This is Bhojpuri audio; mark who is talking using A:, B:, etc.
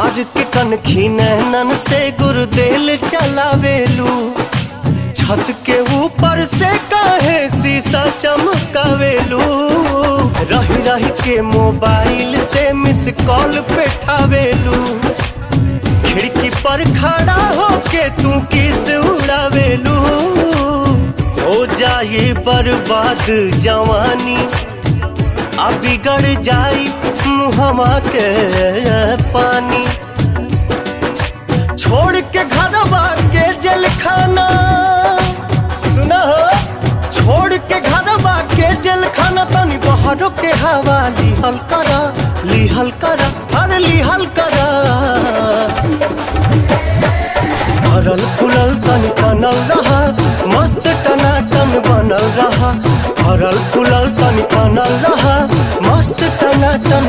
A: मार के कनखी नैनन से गुरुदेल चलावेलू। छत के ऊपर से काहे शीशा चमकावेलू। रही रही के मोबाइल से मिस कॉल पेठावेलू। खिड़की पर खड़ा होके तू किस उड़ावेलू। हो जाए बर्बाद जवानी, आ बिगड़ जाई मुहवा के पानी। छोड़ के घरवा के जेल खाना, सुना हो, छोड़ के घरवा के जेल खाना तनी बाहरों के हवा लिहल करा, लिहल करा, अरे लिहल करा। भरल फुलल तनी बनल रहा, मस्त टनाटन बनल रहा। भरल फुलल तनी बनल रहा, मस्त टनाटन